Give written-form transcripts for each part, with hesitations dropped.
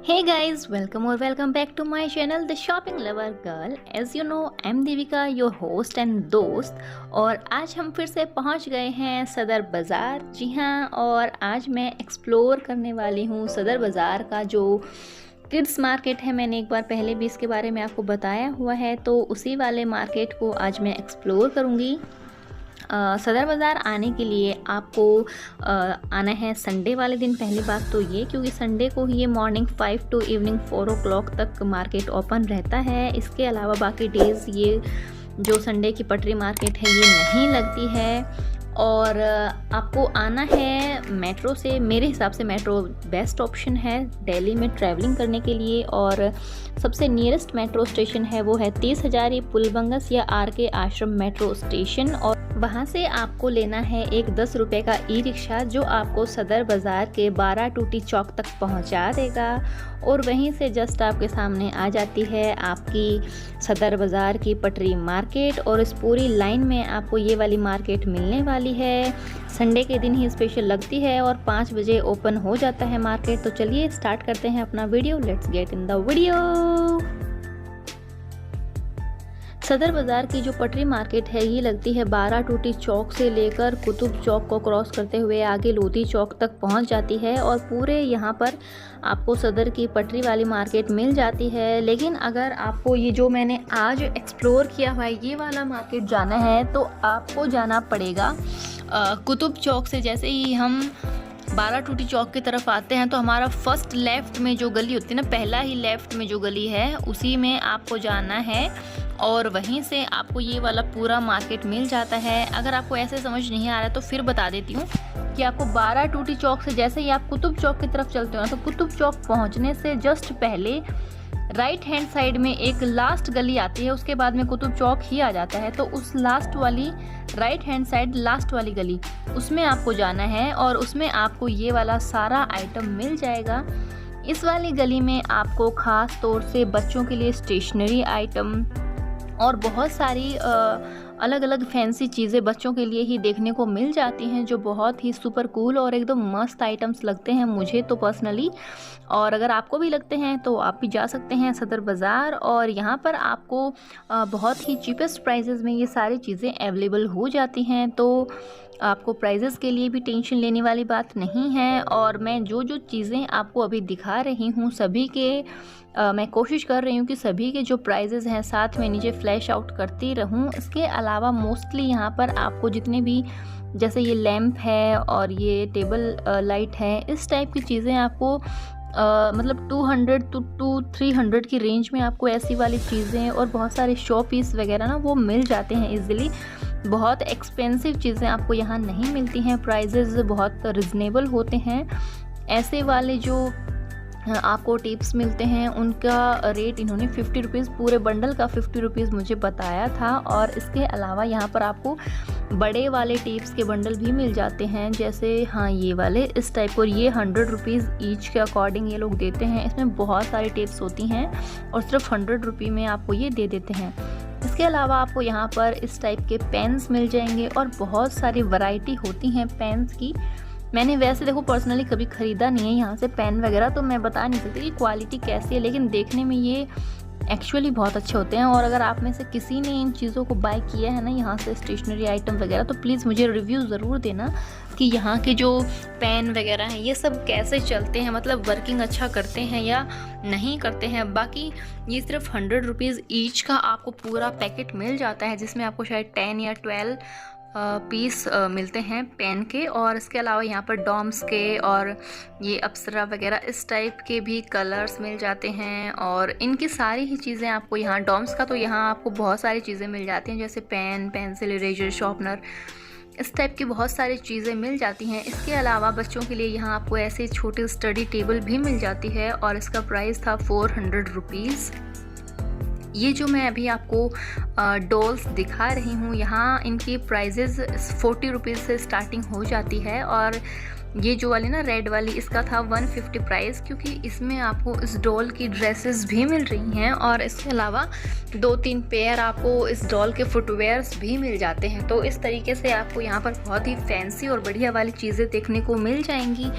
Hey guys, welcome or welcome back to my channel The Shopping Lover Girl. As you know, I'm Devika, your host and दोस्त। और आज हम फिर से पहुंच गए हैं सदर बाज़ार। जी हाँ, और आज मैं एक्सप्लोर करने वाली हूँ सदर बाज़ार का जो किड्स मार्केट है। मैंने एक बार पहले भी इसके बारे में आपको बताया हुआ है, तो उसी वाले मार्केट को आज मैं एक्सप्लोर करूँगी। सदर बाज़ार आने के लिए आपको आना है संडे वाले दिन। पहली बात तो ये, क्योंकि संडे को ही ये मॉर्निंग 5 टू इवनिंग 4 o'clock तक मार्केट ओपन रहता है। इसके अलावा बाकी डेज़ ये जो संडे की पटरी मार्केट है ये नहीं लगती है। और आपको आना है मेट्रो से। मेरे हिसाब से मेट्रो बेस्ट ऑप्शन है दिल्ली में ट्रैवलिंग करने के लिए। और सबसे नियरेस्ट मेट्रो स्टेशन है वो है 30 हजारी पुलबंगस या RK आश्रम मेट्रो स्टेशन। और वहाँ से आपको लेना है एक 10 रुपये का ई-रिक्शा जो आपको सदर बाज़ार के 12 टूटी चौक तक पहुँचा देगा। और वहीं से जस्ट आपके सामने आ जाती है आपकी सदर बाज़ार की पटरी मार्केट। और इस पूरी लाइन में आपको ये वाली मार्केट मिलने वाली है। संडे के दिन ही स्पेशल लगती है और 5 बजे ओपन हो जाता है मार्केट। तो चलिए स्टार्ट करते हैं अपना video. Let's get in the video. सदर बाज़ार की जो पटरी मार्केट है ये लगती है 12 टूटी चौक से लेकर कुतुब चौक को क्रॉस करते हुए आगे लोधी चौक तक पहुंच जाती है। और पूरे यहाँ पर आपको सदर की पटरी वाली मार्केट मिल जाती है। लेकिन अगर आपको ये जो मैंने आज एक्सप्लोर किया हुआ है ये वाला मार्केट जाना है तो आपको जाना पड़ेगा कुतुब चौक से। जैसे ही हम 12 टूटी चौक की तरफ आते हैं तो हमारा फर्स्ट लेफ़्ट में जो गली होती है ना, पहला ही लेफ़्ट में जो गली है उसी में आपको जाना है। और वहीं से आपको ये वाला पूरा मार्केट मिल जाता है। अगर आपको ऐसे समझ नहीं आ रहा है तो फिर बता देती हूँ कि आपको 12 टूटी चौक से जैसे ही आप कुतुब चौक की तरफ चलते हो ना, तो कुतुब चौक पहुँचने से जस्ट पहले राइट हैंड साइड में एक लास्ट गली आती है। उसके बाद में कुतुब चौक ही आ जाता है। तो उस लास्ट वाली राइट हैंड साइड लास्ट वाली गली उसमें आपको जाना है और उसमें आपको ये वाला सारा आइटम मिल जाएगा। इस वाली गली में आपको ख़ास तौर से बच्चों के लिए स्टेशनरी आइटम और बहुत सारी अलग अलग फैंसी चीज़ें बच्चों के लिए ही देखने को मिल जाती हैं, जो बहुत ही सुपर कूल और एकदम मस्त आइटम्स लगते हैं मुझे तो पर्सनली। और अगर आपको भी लगते हैं तो आप भी जा सकते हैं सदर बाज़ार। और यहाँ पर आपको बहुत ही चीपेस्ट प्राइसेस में ये सारी चीज़ें अवेलेबल हो जाती हैं। तो आपको प्राइजेस के लिए भी टेंशन लेने वाली बात नहीं है। और मैं जो जो चीज़ें आपको अभी दिखा रही हूँ सभी के मैं कोशिश कर रही हूँ कि सभी के जो प्राइजेस हैं साथ में नीचे फ्लैश आउट करती रहूँ। इसके अलावा मोस्टली यहाँ पर आपको जितने भी जैसे ये लैंप है और ये टेबल लाइट है, इस टाइप की चीज़ें आपको मतलब 200 to 300 की रेंज में आपको ऐसी वाली चीज़ें और बहुत सारे शो पीस वगैरह ना वो मिल जाते हैं इजीली। बहुत एक्सपेंसिव चीज़ें आपको यहाँ नहीं मिलती हैं। प्राइजेज़ बहुत रिजनेबल होते हैं। ऐसे वाले जो आपको टिप्स मिलते हैं उनका रेट इन्होंने 50 रुपीज़, पूरे बंडल का 50 रुपीज़ मुझे बताया था। और इसके अलावा यहाँ पर आपको बड़े वाले टिप्स के बंडल भी मिल जाते हैं, जैसे हाँ ये वाले इस टाइप। और ये 100 रुपीज़ ईच के अकॉर्डिंग ये लोग देते हैं। इसमें बहुत सारी टिप्स होती हैं और सिर्फ 100 रुपये में आपको ये दे देते हैं। इसके अलावा आपको यहाँ पर इस टाइप के पेन्स मिल जाएंगे और बहुत सारी वैरायटी होती हैं पेन्स की। मैंने वैसे देखो पर्सनली कभी ख़रीदा नहीं है यहाँ से पेन वगैरह, तो मैं बता नहीं सकती कि क्वालिटी कैसी है, लेकिन देखने में ये एक्चुअली बहुत अच्छे होते हैं। और अगर आप में से किसी ने इन चीज़ों को बाय किया है ना यहाँ से स्टेशनरी आइटम वगैरह, तो प्लीज़ मुझे रिव्यू ज़रूर देना कि यहाँ के जो पेन वगैरह हैं ये सब कैसे चलते हैं, मतलब वर्किंग अच्छा करते हैं या नहीं करते हैं। बाकी ये सिर्फ 100 रुपीज़ ईच का आपको पूरा पैकेट मिल जाता है, जिसमें आपको शायद 10 या 12 पीस मिलते हैं पेन के। और इसके अलावा यहाँ पर डॉम्स के और ये अप्सरा वगैरह इस टाइप के भी कलर्स मिल जाते हैं। और इनकी सारी ही चीज़ें आपको यहाँ डॉम्स का तो यहाँ आपको बहुत सारी चीज़ें मिल जाती हैं, जैसे पेन, पेंसिल, इरेजर, शार्पनर, इस टाइप की बहुत सारी चीज़ें मिल जाती हैं। इसके अलावा बच्चों के लिए यहाँ आपको ऐसे छोटी स्टडी टेबल भी मिल जाती है और इसका प्राइस था 400 रुपीज़। ये जो मैं अभी आपको डॉल्स दिखा रही हूँ यहाँ इनकी प्राइजेज़ 40 रुपीज़ से स्टार्टिंग हो जाती है। और ये जो वाली ना रेड वाली इसका था 150 प्राइस, क्योंकि इसमें आपको इस डॉल की ड्रेसेस भी मिल रही हैं और इसके अलावा 2-3 पेयर आपको इस डॉल के फुटवेयर्स भी मिल जाते हैं। तो इस तरीके से आपको यहाँ पर बहुत ही फैंसी और बढ़िया वाली चीज़ें देखने को मिल जाएंगी।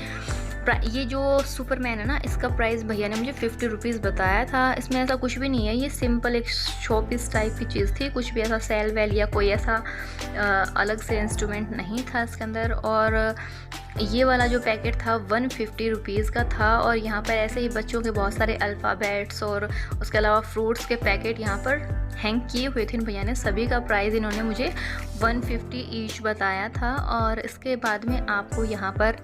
ये जो सुपरमैन है ना, इसका प्राइस भैया ने मुझे 50 रुपीज़ बताया था। इसमें ऐसा कुछ भी नहीं है, ये सिंपल एक शोपीस टाइप की चीज़ थी, कुछ भी ऐसा सेल वेल या कोई ऐसा अलग से इंस्ट्रूमेंट नहीं था इसके अंदर। और ये वाला जो पैकेट था 150 रुपीज़ का था। और यहाँ पर ऐसे ही बच्चों के बहुत सारे अल्फ़ाबेट्स और उसके अलावा फ्रूट्स के पैकेट यहाँ पर हैंग किए हुए थे इन भैया ने। सभी का प्राइस इन्होंने मुझे 150 ईच बताया था। और इसके बाद में आपको यहाँ पर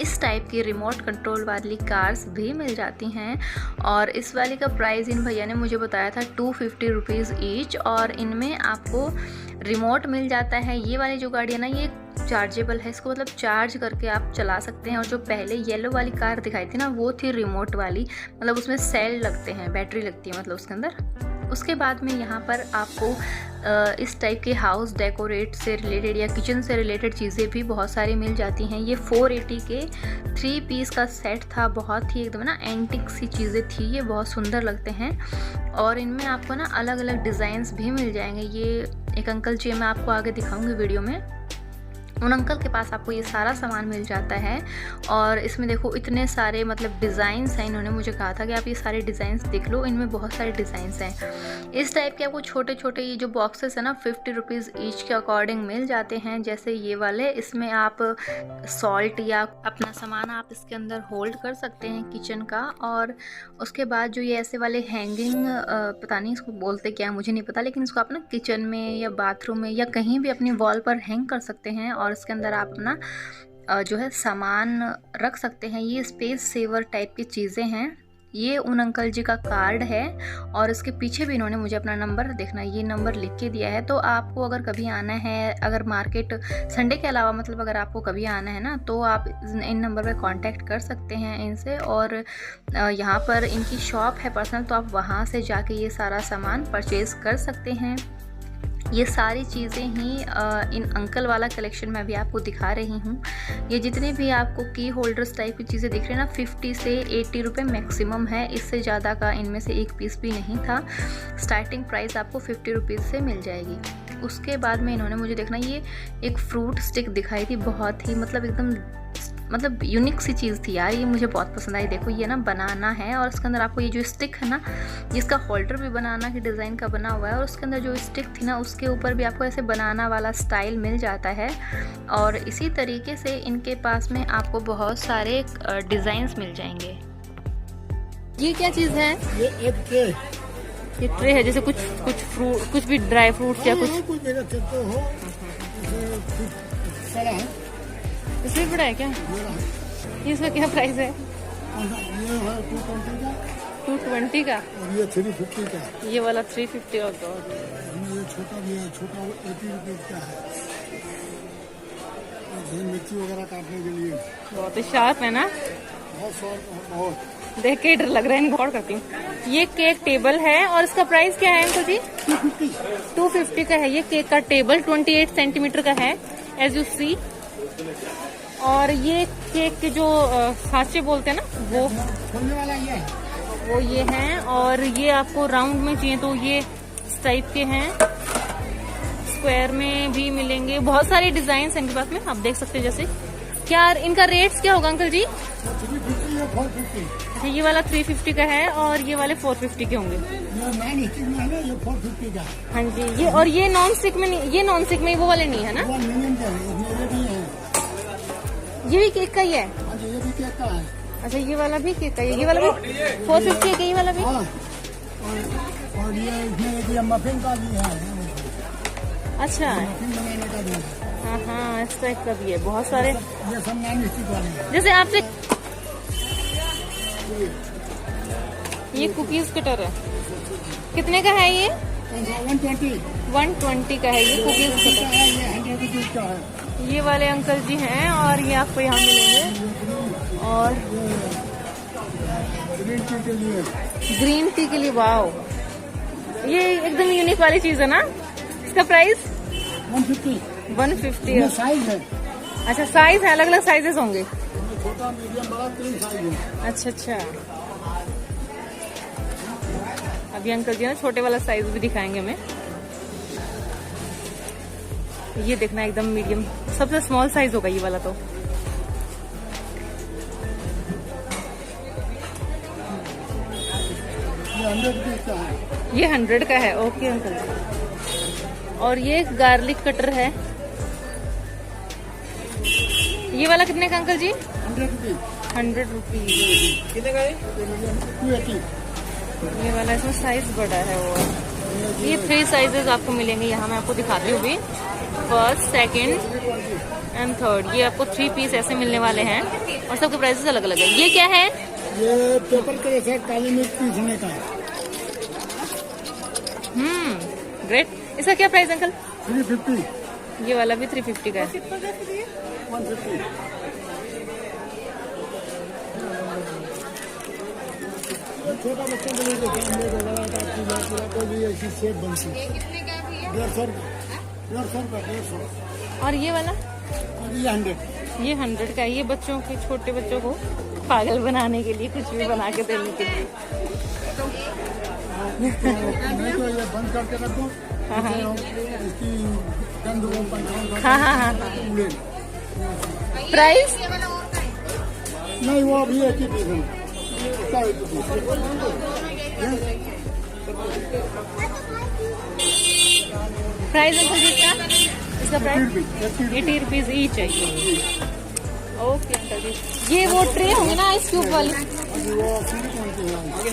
इस टाइप की रिमोट कंट्रोल वाली कार्स भी मिल जाती हैं। और इस वाली का प्राइस इन भैया ने मुझे बताया था 250 रुपीज़ ईच। और इनमें आपको रिमोट मिल जाता है। ये वाली जो गाड़ी है ना, ये चार्जेबल है, इसको मतलब चार्ज करके आप चला सकते हैं। और जो पहले येलो वाली कार दिखाई थी ना, वो थी रिमोट वाली, मतलब उसमें सेल लगते हैं, बैटरी लगती है मतलब उसके अंदर। उसके बाद में यहाँ पर आपको इस टाइप के हाउस डेकोरेट से रिलेटेड या किचन से रिलेटेड चीज़ें भी बहुत सारी मिल जाती हैं। ये 480 के 3 पीस का सेट था, बहुत ही एकदम ना एंटिक सी चीज़ें थी, ये बहुत सुंदर लगते हैं। और इनमें आपको ना अलग अलग डिज़ाइंस भी मिल जाएंगे। ये एक अंकल जी मैं आपको आगे दिखाऊंगी वीडियो में, उन अंकल के पास आपको ये सारा सामान मिल जाता है। और इसमें देखो इतने सारे मतलब डिज़ाइंस हैं। इन्होंने मुझे कहा था कि आप ये सारे डिज़ाइंस देख लो, इनमें बहुत सारे डिज़ाइंस हैं। इस टाइप के आपको छोटे छोटे ये जो बॉक्सेस है ना 50 रुपीज़ ईच के अकॉर्डिंग मिल जाते हैं। जैसे ये वाले, इसमें आप सॉल्ट या अपना सामान आप इसके अंदर होल्ड कर सकते हैं किचन का। और उसके बाद जो ये ऐसे वाले हैंगिंग, पता नहीं इसको बोलते क्या, मुझे नहीं पता, लेकिन इसको आप ना किचन में या बाथरूम में या कहीं भी अपनी वॉल पर हैंग कर सकते हैं। और इसके अंदर आप अपना जो है सामान रख सकते हैं। ये स्पेस सेवर टाइप की चीज़ें हैं। ये उन अंकल जी का कार्ड है। और इसके पीछे भी इन्होंने मुझे अपना नंबर, देखना ये नंबर लिख के दिया है। तो आपको अगर कभी आना है, अगर मार्केट संडे के अलावा मतलब अगर आपको कभी आना है ना, तो आप इन नंबर पे कांटेक्ट कर सकते हैं इनसे। और यहाँ पर इनकी शॉप है पर्सनल, तो आप वहाँ से जाके ये सारा सामान परचेज़ कर सकते हैं। ये सारी चीज़ें ही इन अंकल वाला कलेक्शन में भी आपको दिखा रही हूँ। ये जितने भी आपको की होल्डर्स टाइप की चीज़ें दिख रही हैं ना, 50 से 80 रुपये मैक्सिमम है, इससे ज़्यादा का इनमें से एक पीस भी नहीं था। स्टार्टिंग प्राइस आपको 50 रुपीज़ से मिल जाएगी। उसके बाद में इन्होंने मुझे देखना, ये एक फ्रूट स्टिक दिखाई थी, बहुत ही मतलब एकदम मतलब यूनिक सी चीज़ थी यार, ये मुझे बहुत पसंद आई। देखो ये ना बनाना है, और इसके अंदर आपको ये जो स्टिक है ना, जिसका होल्डर भी बनाना के डिज़ाइन का बना हुआ है। और उसके अंदर जो स्टिक थी ना, उसके ऊपर भी आपको ऐसे बनाना वाला स्टाइल मिल जाता है। और इसी तरीके से इनके पास में आपको बहुत सारे डिज़ाइंस मिल जाएंगे। ये क्या चीज़ है? ये एक ट्रे, ये ट्रे है, जैसे कुछ फ्रूट, कुछ भी ड्राई फ्रूट्स या कुछ रख सकते हो। बड़ा है, इससे बड़ा है क्या? ये इसका क्या प्राइस है? ये है 220 का, 220 का। और ये 350 का। ये वाला 350 का। ये छोटा भी है, छोटा 80 रुपीज़ का है। ये मिर्ची वगैरह काटने के लिए बहुत ही शार्प है ना, बहुत शॉर्ट है, बहुत। देख के डर लग रहा है, गौर करती हूँ। ये केक टेबल है, और इसका प्राइस क्या है अंकल जी? 250 का है। ये केक का टेबल 28 सेंटीमीटर का है, एज यू सी। और ये केक के जो सांचे बोलते हैं ना, वो खोलने वाला ये है, वो ये हैं। और ये आपको राउंड में चाहिए तो ये इस टाइप के हैं, स्क्वायर में भी मिलेंगे। बहुत सारे डिजाइन हैं इनके पास में, आप देख सकते हैं। जैसे क्या इनका रेट्स क्या होगा अंकल जी? 350 या 450। अच्छा, ये वाला 350 का है, और ये वाले 450 के होंगे। ये नॉन स्टिक में है ना, ये 450 का। हाँ जी, ये और ये नॉन स्टिक में नहीं, ये नॉन स्टिक में वो वाले नहीं है ना? वो एल्यूमिनियम का है, इसमें ये भी है। ये भी केक का ही है? हाँ जी, ये भी केक का है। अच्छा, ये वाला भी केक का है, ये वाला भी 450 का, ये वाला भी। हाँ, और ये इसमें ये मफिन का भी है, अच्छा, मफिन बनाने का भी है। हाँ हाँ, इस टाइप का भी है, बहुत सारे। ये सब नॉन स्टिक वाले हैं। जैसे आपसे ये कुकीज कटर है, कितने का है ये? 120 का है ये कुकीज कटर। ये 100 रुपीज़ का है। ये वाले अंकल जी हैं, और ये आपको यहाँ मिलेंगे। और ग्रीन टी के लिए, ग्रीन टी के लिए, वाओ, ये एकदम यूनिक वाली चीज है ना। इसका प्राइस 150 है। साइज है। अच्छा, साइज है, अलग अलग साइजेस होंगे। छोटा, मीडियम, बड़ा, 3 साइज है। अच्छा अच्छा, अभी अंकल जी ना छोटे वाला साइज भी दिखाएंगे हमें। ये देखना एकदम मीडियम, सबसे स्मॉल साइज होगा ये वाला। तो 100 रुपीज का है। ये 100 का है। ओके अंकल जी। और ये गार्लिक कटर है, ये वाला कितने का अंकल जी? 100 रुपीज। 100 रुपीज। कितने का है? 280। ये वाला इसमें साइज बड़ा है वो। ये 3 साइजेस आपको मिलेंगे यहाँ, मैं आपको दिखाती हूँ भी। फर्स्ट, सेकंड एंड थर्ड, ये आपको 3 पीस ऐसे मिलने वाले हैं और सबके प्राइसेस अलग अलग है। ये क्या है? ये पेपर के जैसे काली मिर्च पीसने का है। ग्रेट। इसका क्या प्राइस अंकल? 350। ये वाला भी 350 का है। 150। छोटा बच्चा के लिए देखिए, हमने बड़ा का पूरा कोई भी ऐसी सेट बनती है। 150 रुपये। 150। और ये वाला? और ये 100। ये 100 का है। ये बच्चों के, छोटे बच्चों को पागल बनाने के लिए, कुछ भी बना के देने के लिए। नहीं तो ये बंद करके रखो। इसकी गंद वो पंचांग। हाँ। प्राइस? नहीं, वो अभी एक ही पीस है। प्राइस अंकल जी इसका प्राइस 80 रुपीज ईच है। ओके अंकल जी। ये वो ट्रे होंगे ना आइस क्यूब वाली?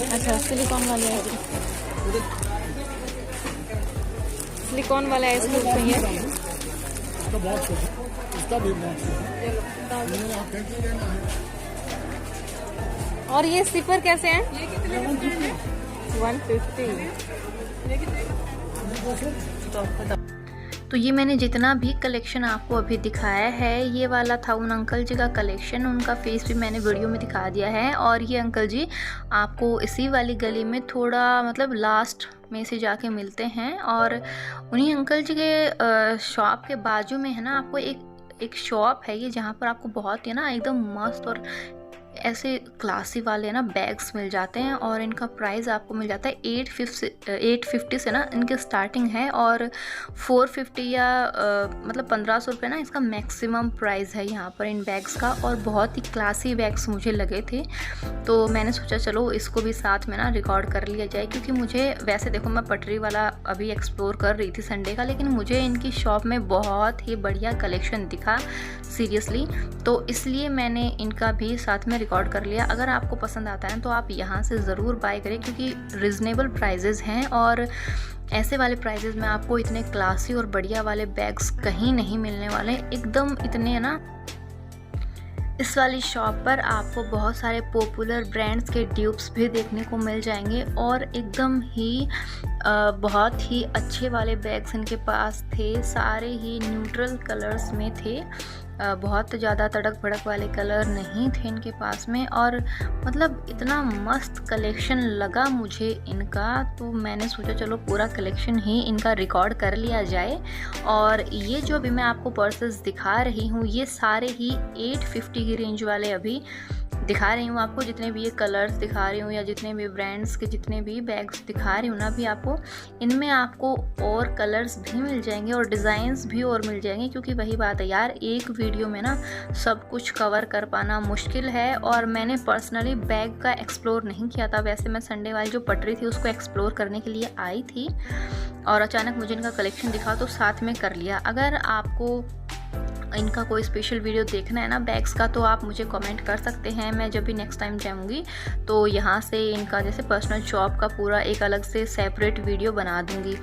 अच्छा, सिलिकॉन वाले है। सिलिकॉन वाला आइस क्यूब चाहिए। और ये सिपर कैसे हैं? 150। तो ये मैंने जितना भी कलेक्शन आपको अभी दिखाया है, ये वाला था उन अंकल जी का कलेक्शन। उनका फेस भी मैंने वीडियो में दिखा दिया है। और ये अंकल जी आपको इसी वाली गली में थोड़ा मतलब लास्ट में से जाके मिलते हैं। और उन्हीं अंकल जी के शॉप के बाजू में है ना, आपको एक शॉप है ये, जहाँ पर आपको बहुत ही ना एकदम मस्त और ऐसे क्लासी वाले ना बैग्स मिल जाते हैं। और इनका प्राइस आपको मिल जाता है 850 से ना इनकी स्टार्टिंग है। और 450 या मतलब 1500 रुपये ना इसका मैक्सिमम प्राइस है यहाँ पर इन बैग्स का। और बहुत ही क्लासी बैग्स मुझे लगे थे, तो मैंने सोचा चलो इसको भी साथ में ना रिकॉर्ड कर लिया जाए। क्योंकि मुझे वैसे देखो, मैं पटरी वाला अभी एक्सप्लोर कर रही थी संडे का, लेकिन मुझे इनकी शॉप में बहुत ही बढ़िया कलेक्शन दिखा सीरियसली, तो इसलिए मैंने इनका भी साथ में रिकॉर्ड कर लिया। अगर आपको पसंद आता है तो आप यहाँ से ज़रूर बाय करें, क्योंकि रिजनेबल प्राइजेज़ हैं। और ऐसे वाले प्राइजेज़ में आपको इतने क्लासी और बढ़िया वाले बैग्स कहीं नहीं मिलने वाले, एकदम इतने है ना। इस वाली शॉप पर आपको बहुत सारे पॉपुलर ब्रांड्स के ड्यूप्स भी देखने को मिल जाएंगे। और एकदम ही बहुत ही अच्छे वाले बैग्स इनके पास थे। सारे ही न्यूट्रल कलर्स में थे, बहुत ज़्यादा तड़क भड़क वाले कलर नहीं थे इनके पास में। और मतलब इतना मस्त कलेक्शन लगा मुझे इनका, तो मैंने सोचा चलो पूरा कलेक्शन ही इनका रिकॉर्ड कर लिया जाए। और ये जो अभी मैं आपको पर्सेस दिखा रही हूँ, ये सारे ही 850 की रेंज वाले अभी दिखा रही हूँ आपको। जितने भी ये कलर्स दिखा रही हूँ या जितने भी ब्रांड्स के जितने भी बैग्स दिखा रही हूँ ना अभी आपको, इनमें आपको और कलर्स भी मिल जाएंगे और डिज़ाइंस भी और मिल जाएंगे। क्योंकि वही बात है यार, एक वीडियो में ना सब कुछ कवर कर पाना मुश्किल है। और मैंने पर्सनली बैग का एक्सप्लोर नहीं किया था। वैसे मैं संडे वाली जो पटरी थी उसको एक्सप्लोर करने के लिए आई थी, और अचानक मुझे इनका कलेक्शन दिखा तो साथ में कर लिया। अगर आपको इनका कोई स्पेशल वीडियो देखना है ना बैग्स का, तो आप मुझे कमेंट कर सकते हैं। मैं जब भी नेक्स्ट टाइम जाऊंगी तो यहाँ से इनका जैसे पर्सनल शॉप का पूरा एक अलग से सेपरेट वीडियो बना दूंगी।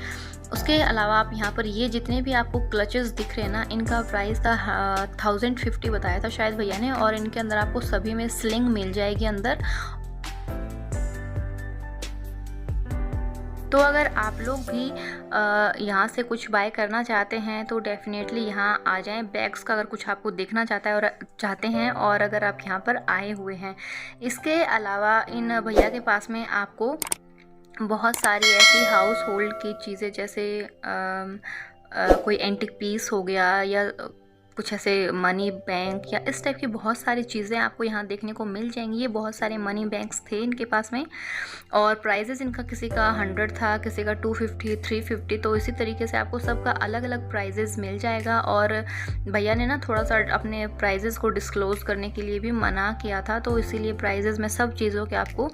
उसके अलावा आप यहाँ पर ये जितने भी आपको क्लचेस दिख रहे हैं ना, इनका प्राइस था 1050 बताया था शायद भैया ने। और इनके अंदर आपको सभी में स्लिंग मिल जाएगी अंदर। तो अगर आप लोग भी यहाँ से कुछ बाय करना चाहते हैं तो डेफिनेटली यहाँ आ जाएं। बैग्स का अगर कुछ आपको देखना चाहते हैं और अगर आप यहाँ पर आए हुए हैं। इसके अलावा इन भैया के पास में आपको बहुत सारी ऐसी हाउस होल्ड की चीज़ें, जैसे कोई एंटिक पीस हो गया या कुछ ऐसे मनी बैंक या इस टाइप की बहुत सारी चीज़ें आपको यहाँ देखने को मिल जाएंगी। ये बहुत सारे मनी बैंक्स थे इनके पास में, और प्राइजेस इनका किसी का 100 था, किसी का 250, 350, तो इसी तरीके से आपको सबका अलग अलग प्राइजेस मिल जाएगा। और भैया ने ना थोड़ा सा अपने प्राइजेस को डिस्क्लोज़ करने के लिए भी मना किया था, तो इसीलिए प्राइजेस मैं सब चीज़ों के आपको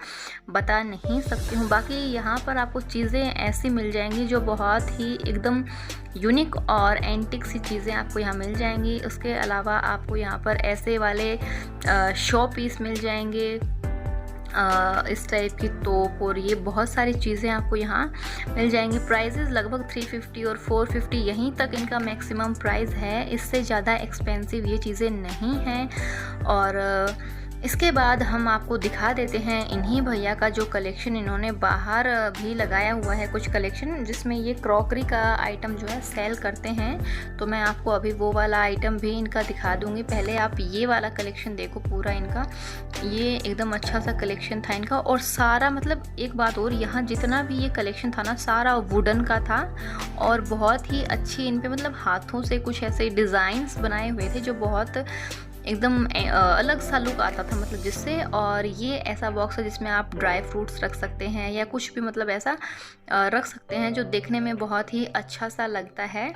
बता नहीं सकती हूँ। बाकी यहाँ पर आपको चीज़ें ऐसी मिल जाएंगी जो बहुत ही एकदम यूनिक और एंटिक सी चीज़ें आपको यहाँ मिल जाएंगी। उसके अलावा आपको यहाँ पर ऐसे वाले शो पीस मिल जाएंगे, इस टाइप की तोप, और ये बहुत सारी चीज़ें आपको यहाँ मिल जाएंगी। प्राइजेस लगभग 350 और 450 यहीं तक इनका मैक्सिमम प्राइस है, इससे ज़्यादा एक्सपेंसिव ये चीज़ें नहीं हैं। और इसके बाद हम आपको दिखा देते हैं इन्हीं भैया का जो कलेक्शन इन्होंने बाहर भी लगाया हुआ है, कुछ कलेक्शन जिसमें ये क्रॉकरी का आइटम जो है सेल करते हैं। तो मैं आपको अभी वो वाला आइटम भी इनका दिखा दूंगी। पहले आप ये वाला कलेक्शन देखो पूरा इनका, ये एकदम अच्छा सा कलेक्शन था इनका। और सारा मतलब एक बात और, यहाँ जितना भी ये कलेक्शन था ना सारा वुडन का था, और बहुत ही अच्छी इन पे मतलब हाथों से कुछ ऐसे डिज़ाइंस बनाए हुए थे जो बहुत एकदम अलग सा लुक आता था मतलब जिससे। और ये ऐसा बॉक्स है जिसमें आप ड्राई फ्रूट्स रख सकते हैं या कुछ भी मतलब ऐसा रख सकते हैं जो देखने में बहुत ही अच्छा सा लगता है।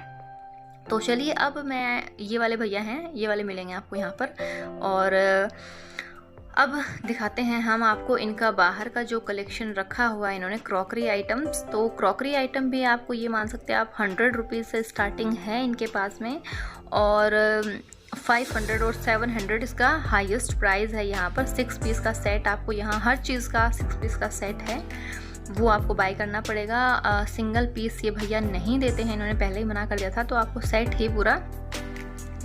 तो चलिए अब मैं, ये वाले भैया हैं, ये वाले मिलेंगे आपको यहाँ पर। और अब दिखाते हैं हम आपको इनका बाहर का जो कलेक्शन रखा हुआ है इन्होंने क्रॉकरी आइटम्स। तो क्रॉकरी आइटम भी आपको ये मान सकते हैं आप 100 रुपीज़ से स्टार्टिंग है इनके पास में, और 500 और 700 इसका हाईएस्ट प्राइस है। यहाँ पर 6 पीस का सेट आपको, यहाँ हर चीज़ का 6 पीस का सेट है, वो आपको बाय करना पड़ेगा। सिंगल पीस ये भैया नहीं देते हैं, इन्होंने पहले ही मना कर दिया था। तो आपको सेट ही पूरा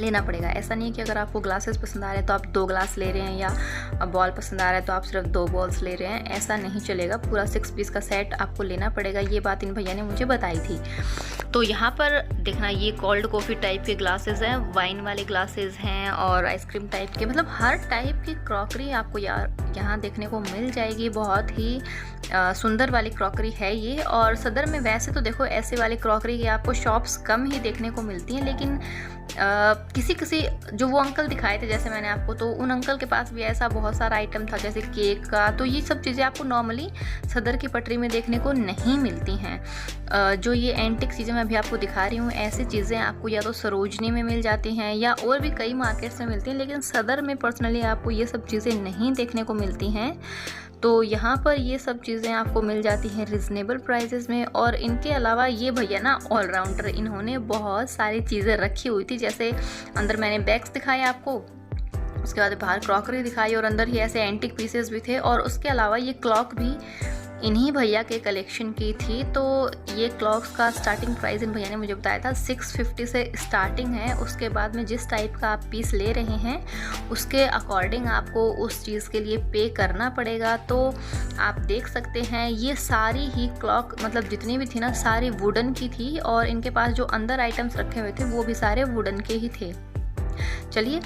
लेना पड़ेगा। ऐसा नहीं है कि अगर आपको ग्लासेस पसंद आ रहे हैं तो आप 2 ग्लास ले रहे हैं, या बॉल पसंद आ रहा है तो आप सिर्फ 2 बॉल्स ले रहे हैं, ऐसा नहीं चलेगा। पूरा 6 पीस का सेट आपको लेना पड़ेगा। ये बात इन भैया ने मुझे बताई थी। तो यहाँ पर देखना, ये कोल्ड कॉफ़ी टाइप के ग्लासेस हैं, वाइन वाले ग्लासेस हैं, और आइसक्रीम टाइप के, मतलब हर टाइप की क्रॉकरी आपको यहाँ देखने को मिल जाएगी। बहुत ही सुंदर वाली क्रॉकरी है ये। और सदर में वैसे तो देखो ऐसे वाली क्रॉकरी की आपको शॉप्स कम ही देखने को मिलती हैं, लेकिन किसी जो वो अंकल दिखाए थे जैसे मैंने आपको, तो उन अंकल के पास भी ऐसा बहुत सारा आइटम था जैसे केक का। तो ये सब चीज़ें आपको नॉर्मली सदर की पटरी में देखने को नहीं मिलती हैं। जो ये एंटिक चीज़ें मैं अभी आपको दिखा रही हूँ, ऐसी चीज़ें आपको या तो सरोजनी में मिल जाती हैं या और भी कई मार्केट्स में मिलती हैं, लेकिन सदर में पर्सनली आपको ये सब चीज़ें नहीं देखने को मिलती हैं। तो यहाँ पर ये सब चीज़ें आपको मिल जाती हैं रिजनेबल प्राइसेस में। और इनके अलावा ये भैया ना ऑलराउंडर, इन्होंने बहुत सारी चीज़ें रखी हुई थी। जैसे अंदर मैंने बैग्स दिखाए आपको, उसके बाद बाहर क्रॉकरी दिखाई, और अंदर ही ऐसे एंटिक पीसेस भी थे। और उसके अलावा ये क्लॉक भी इन्हीं भैया के कलेक्शन की थी। तो ये क्लॉक्स का स्टार्टिंग प्राइस इन भैया ने मुझे बताया था 650 से स्टार्टिंग है। उसके बाद में जिस टाइप का आप पीस ले रहे हैं उसके अकॉर्डिंग आपको उस चीज़ के लिए पे करना पड़ेगा। तो आप देख सकते हैं ये सारी ही क्लॉक मतलब जितनी भी थी ना सारी वुडन की थी, और इनके पास जो अंदर आइटम्स रखे हुए थे वो भी सारे वुडन के ही थे। चलिए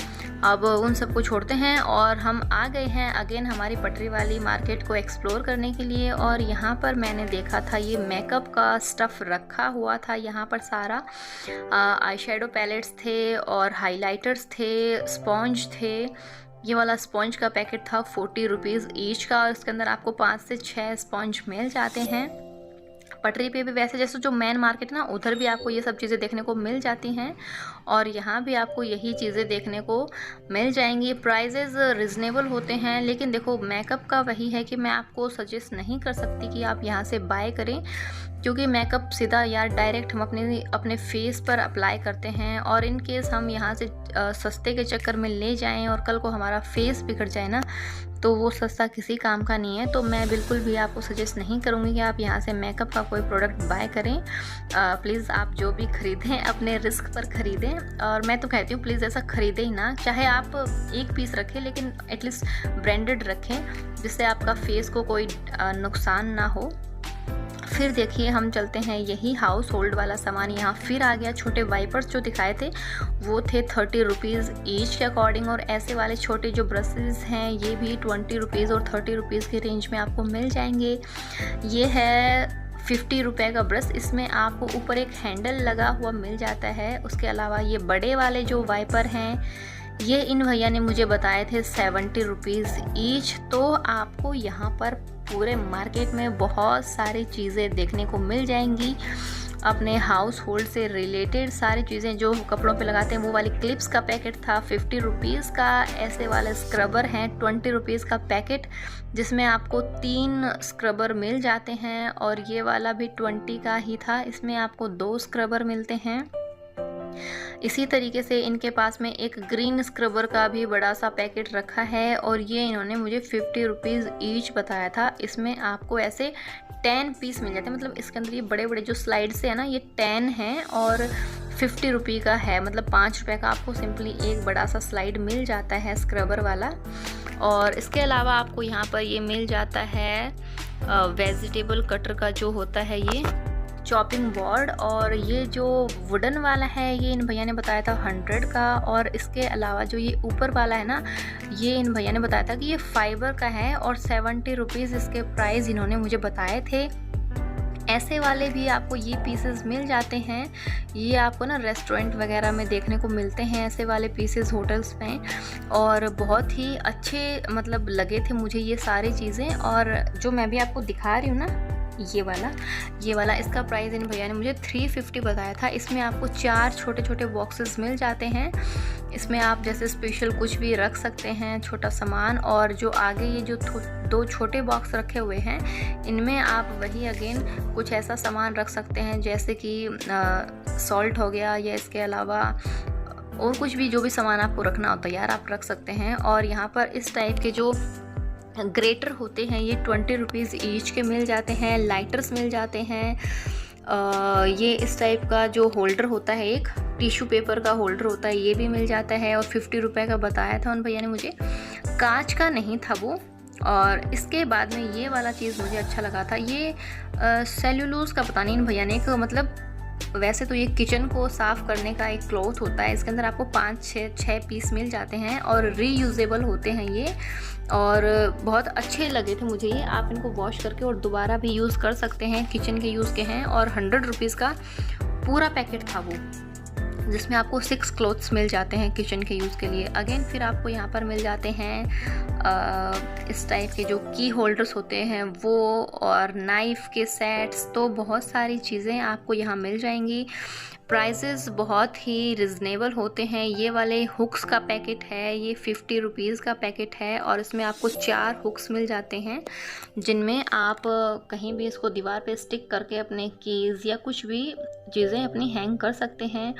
अब उन सबको छोड़ते हैं और हम आ गए हैं अगेन हमारी पटरी वाली मार्केट को एक्सप्लोर करने के लिए। और यहाँ पर मैंने देखा था ये मेकअप का स्टफ़ रखा हुआ था। यहाँ पर सारा आई शेडो पैलेट्स थे और हाइलाइटर्स थे, स्पॉन्ज थे। ये वाला स्पॉन्ज का पैकेट था 40 रुपीज़ ईच का, और इसके अंदर आपको 5 से 6 स्पॉन्ज मिल जाते हैं। पटरी पे भी वैसे जैसे जो मेन मार्केट है ना उधर भी आपको ये सब चीज़ें देखने को मिल जाती हैं, और यहाँ भी आपको यही चीज़ें देखने को मिल जाएंगी। प्राइजेज़ रिजनेबल होते हैं, लेकिन देखो मेकअप का वही है कि मैं आपको सजेस्ट नहीं कर सकती कि आप यहाँ से बाय करें, क्योंकि मेकअप सीधा यार डायरेक्ट हम अपने फेस पर अप्लाई करते हैं, और इन केस हम यहाँ से सस्ते के चक्कर में ले जाएं और कल को हमारा फेस बिगड़ जाए ना, तो वो सस्ता किसी काम का नहीं है। तो मैं बिल्कुल भी आपको सजेस्ट नहीं करूँगी कि आप यहाँ से मेकअप का कोई प्रोडक्ट बाय करें। प्लीज़ आप जो भी ख़रीदें अपने रिस्क पर ख़रीदें, और मैं तो कहती हूँ प्लीज़ ऐसा ख़रीदें ही ना। चाहे आप एक पीस रखें लेकिन एटलीस्ट ब्रांडेड रखें, जिससे आपका फेस को कोई नुकसान ना हो। फिर देखिए हम चलते हैं यही हाउस होल्ड वाला सामान यहाँ फिर आ गया। छोटे वाइपर्स जो दिखाए थे वो थे 30 रुपीज़ ईच के अकॉर्डिंग, और ऐसे वाले छोटे जो ब्रशेज़ हैं ये भी 20 रुपीज़ और 30 रुपीज़ की रेंज में आपको मिल जाएंगे। ये है 50 रुपए का ब्रश। इसमें आपको ऊपर एक हैंडल लगा हुआ मिल जाता है। उसके अलावा ये बड़े वाले जो वाइपर हैं, ये इन भैया ने मुझे बताए थे 70 रुपीज़ ईच। तो आपको यहाँ पर पूरे मार्केट में बहुत सारी चीज़ें देखने को मिल जाएंगी। अपने हाउस होल्ड से रिलेटेड सारी चीज़ें जो कपड़ों पे लगाते हैं, वो वाली क्लिप्स का पैकेट था 50 रुपीज़ का। ऐसे वाले स्क्रबर हैं 20 रुपीज़ का पैकेट, जिसमें आपको 3 स्क्रबर मिल जाते हैं। और ये वाला भी 20 का ही था, इसमें आपको 2 स्क्रबर मिलते हैं। इसी तरीके से इनके पास में एक ग्रीन स्क्रबर का भी बड़ा सा पैकेट रखा है, और ये इन्होंने मुझे 50 रुपीज़ ईच बताया था। इसमें आपको ऐसे 10 पीस मिल जाते हैं। मतलब इसके अंदर ये बड़े बड़े जो स्लाइड से है ना, ये 10 हैं और 50 रुपये का है। मतलब 5 रुपये का आपको सिंपली एक बड़ा सा स्लाइड मिल जाता है स्क्रबर वाला। और इसके अलावा आपको यहाँ पर ये मिल जाता है वेजिटेबल कटर का जो होता है ये चॉपिंग बोर्ड। और ये जो वुडन वाला है, ये इन भैया ने बताया था 100 का। और इसके अलावा जो ये ऊपर वाला है ना, ये इन भैया ने बताया था कि ये फाइबर का है और 70 रुपीज़ इसके प्राइस इन्होंने मुझे बताए थे। ऐसे वाले भी आपको ये पीसेस मिल जाते हैं। ये आपको ना रेस्टोरेंट वगैरह में देखने को मिलते हैं ऐसे वाले पीसेस होटल्स में, और बहुत ही अच्छे मतलब लगे थे मुझे ये सारी चीज़ें। और जो मैं भी आपको दिखा रही हूँ ना, ये वाला इसका प्राइस इन भैया ने मुझे 350 बताया था। इसमें आपको 4 छोटे छोटे बॉक्सेस मिल जाते हैं। इसमें आप जैसे स्पेशल कुछ भी रख सकते हैं, छोटा सामान। और जो आगे ये जो 2 छोटे बॉक्स रखे हुए हैं, इनमें आप वही अगेन कुछ ऐसा सामान रख सकते हैं जैसे कि सॉल्ट हो गया, या इसके अलावा और कुछ भी जो भी सामान आपको रखना होता है यार, आप रख सकते हैं। और यहाँ पर इस टाइप के जो ग्रेटर होते हैं, ये 20 रुपीज़ ईच के मिल जाते हैं। लाइटर्स मिल जाते हैं। ये इस टाइप का जो होल्डर होता है, एक टिश्यू पेपर का होल्डर होता है, ये भी मिल जाता है। और 50 रुपये का बताया था उन भैया ने मुझे, कांच का नहीं था वो। और इसके बाद में ये वाला चीज़ मुझे अच्छा लगा था, ये सेल्यूलोज का पता नहीं इन भैया ने, एक मतलब वैसे तो ये किचन को साफ़ करने का एक क्लॉथ होता है। इसके अंदर आपको 5-6 पीस मिल जाते हैं और रीयूजेबल होते हैं ये, और बहुत अच्छे लगे थे मुझे ये। आप इनको वॉश करके और दोबारा भी यूज़ कर सकते हैं, किचन के यूज़ के हैं। और 100 रुपीज़ का पूरा पैकेट था वो, जिसमें आपको 6 क्लॉथ्स मिल जाते हैं किचन के यूज़ के लिए। अगेन फिर आपको यहाँ पर मिल जाते हैं इस टाइप के जो की होल्डर्स होते हैं वो, और नाइफ़ के सेट्स। तो बहुत सारी चीज़ें आपको यहाँ मिल जाएंगी। प्राइसेस बहुत ही रिजनेबल होते हैं। ये वाले हुक्स का पैकेट है, ये 50 रुपीज़ का पैकेट है। और इसमें आपको 4 हुक्स मिल जाते हैं, जिनमें आप कहीं भी इसको दीवार पे स्टिक करके अपने कीज़ या कुछ भी चीज़ें अपनी हैंग कर सकते हैं।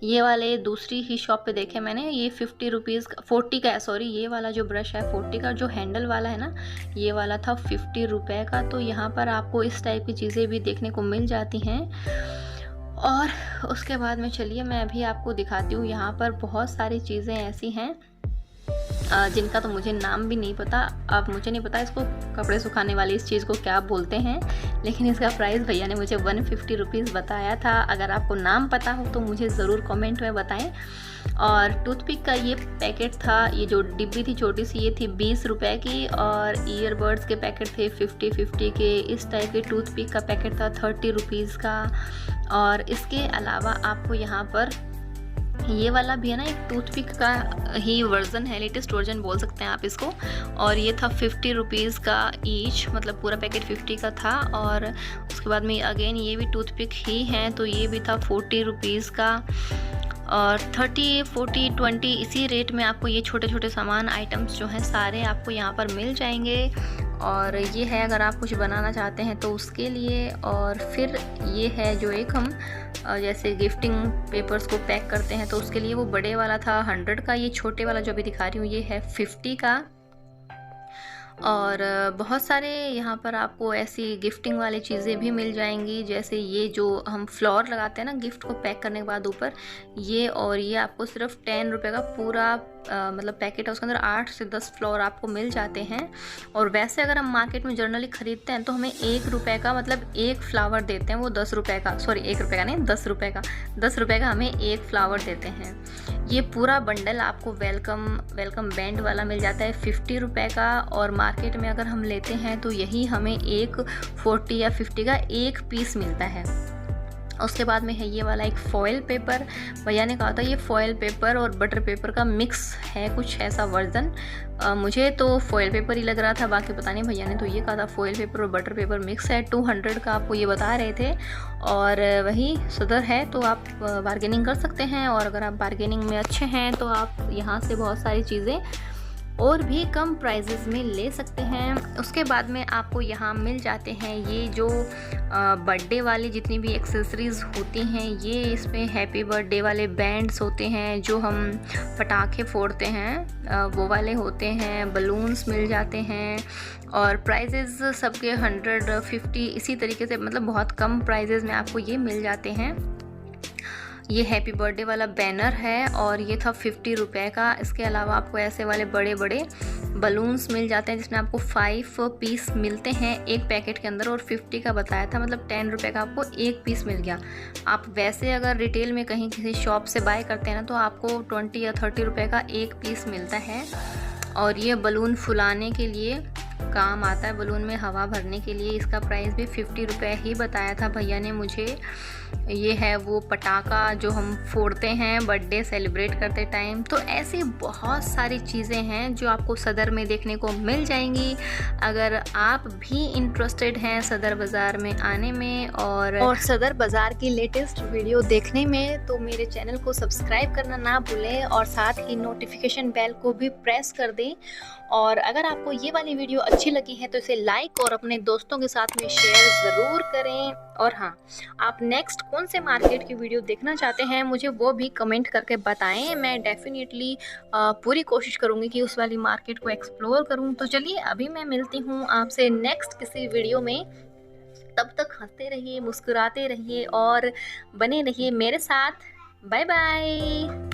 ये वाले दूसरी ही शॉप पे देखे मैंने, ये 50 रुपीज़ का 40 का है, सॉरी। ये वाला जो ब्रश है 40 का, जो हैंडल वाला है ना, ये वाला था 50 रुपये का। तो यहाँ पर आपको इस टाइप की चीज़ें भी देखने को मिल जाती हैं। और उसके बाद में चलिए मैं अभी आपको दिखाती हूँ। यहाँ पर बहुत सारी चीज़ें ऐसी हैं जिनका तो मुझे नाम भी नहीं पता। अब मुझे नहीं पता इसको कपड़े सुखाने वाली इस चीज़ को क्या बोलते हैं, लेकिन इसका प्राइस भैया ने मुझे 150 रुपीज़ बताया था। अगर आपको नाम पता हो तो मुझे ज़रूर कमेंट में बताएं। और टूथपिक का ये पैकेट था, ये जो डिब्बी थी छोटी सी, ये थी 20 रुपये की। और ईयरबड्स के पैकेट थे 50 के। इस टाइप के टूथपिक का पैकेट था 30 रुपीज़ का। और इसके अलावा आपको यहाँ पर ये वाला भी है ना, एक टूथपिक का ही वर्जन है, लेटेस्ट वर्जन बोल सकते हैं आप इसको। और ये था 50 रुपीज़ का ईच, मतलब पूरा पैकेट 50 का था। और उसके बाद में अगेन ये भी टूथपिक ही हैं, तो ये भी था 40 रुपीज़ का। और 30, 40, 20 इसी रेट में आपको ये छोटे छोटे सामान आइटम्स जो हैं सारे आपको यहाँ पर मिल जाएंगे। और ये है अगर आप कुछ बनाना चाहते हैं तो उसके लिए। और फिर ये है जो एक हम जैसे गिफ्टिंग पेपर्स को पैक करते हैं तो उसके लिए, वो बड़े वाला था 100 का। ये छोटे वाला जो अभी दिखा रही हूँ ये है 50 का। और बहुत सारे यहाँ पर आपको ऐसी गिफ्टिंग वाली चीज़ें भी मिल जाएंगी, जैसे ये जो हम फ्लावर लगाते हैं ना गिफ्ट को पैक करने के बाद ऊपर, ये। और ये आपको सिर्फ 10 रुपये का पूरा मतलब पैकेट है, उसके अंदर 8 से 10 फ्लावर आपको मिल जाते हैं। और वैसे अगर हम मार्केट में जनरली ख़रीदते हैं तो हमें 1 रुपये का मतलब एक फ्लावर देते हैं, वो 10 रुपये का, सॉरी 1 रुपये का नहीं 10 रुपये का, 10 रुपये का हमें एक फ्लावर देते हैं। ये पूरा बंडल आपको वेलकम बैंड वाला मिल जाता है 50 रुपये का, और मार्केट में अगर हम लेते हैं तो यही हमें एक 40 या 50 का एक पीस मिलता है। उसके बाद में है ये वाला एक फॉयल पेपर। भैया ने कहा था ये फॉयल पेपर और बटर पेपर का मिक्स है, कुछ ऐसा वर्जन। मुझे तो फॉयल पेपर ही लग रहा था, बाकी पता नहीं, भैया ने तो ये कहा था फॉयल पेपर और बटर पेपर मिक्स है। 200 का आपको ये बता रहे थे, और वही सदर है तो आप बार्गेनिंग कर सकते हैं। और अगर आप बार्गेनिंग में अच्छे हैं तो आप यहाँ से बहुत सारी चीज़ें और भी कम प्राइजेस में ले सकते हैं। उसके बाद में आपको यहाँ मिल जाते हैं ये जो बर्थडे वाली जितनी भी एक्सेसरीज़ होती हैं, ये इसमें हैप्पी बर्थडे वाले बैंड्स होते हैं, जो हम पटाखे फोड़ते हैं वो वाले होते हैं, बलून्स मिल जाते हैं, और प्राइजेज़ सबके 150 इसी तरीके से, मतलब बहुत कम प्राइजेज़ में आपको ये मिल जाते हैं। ये हैप्पी बर्थडे वाला बैनर है और ये था 50 रुपये का। इसके अलावा आपको ऐसे वाले बड़े बड़े बलून्स मिल जाते हैं जिसमें आपको 5 पीस मिलते हैं एक पैकेट के अंदर, और 50 का बताया था, मतलब 10 रुपये का आपको एक पीस मिल गया। आप वैसे अगर रिटेल में कहीं किसी शॉप से बाय करते हैं ना तो आपको 20 या 30 रुपये का एक पीस मिलता है। और ये बलून फुलाने के लिए काम आता है, बलून में हवा भरने के लिए। इसका प्राइस भी 50 रुपये ही बताया था भैया ने मुझे। ये है वो पटाखा जो हम फोड़ते हैं बर्थडे सेलिब्रेट करते टाइम। तो ऐसी बहुत सारी चीज़ें हैं जो आपको सदर में देखने को मिल जाएंगी। अगर आप भी इंटरेस्टेड हैं सदर बाज़ार में आने में और सदर बाज़ार की लेटेस्ट वीडियो देखने में, तो मेरे चैनल को सब्सक्राइब करना ना भूलें और साथ ही नोटिफिकेशन बेल को भी प्रेस कर दें। और अगर आपको ये वाली वीडियो अच्छी लगी है तो इसे लाइक और अपने दोस्तों के साथ में शेयर ज़रूर करें। और हाँ, आप नेक्स्ट कौन से मार्केट की वीडियो देखना चाहते हैं मुझे वो भी कमेंट करके बताएं। मैं डेफिनेटली पूरी कोशिश करूँगी कि उस वाली मार्केट को एक्सप्लोर करूँ। तो चलिए अभी मैं मिलती हूँ आपसे नेक्स्ट किसी वीडियो में। तब तक हंसते रहिए, मुस्कुराते रहिए और बने रहिए मेरे साथ। Bye bye.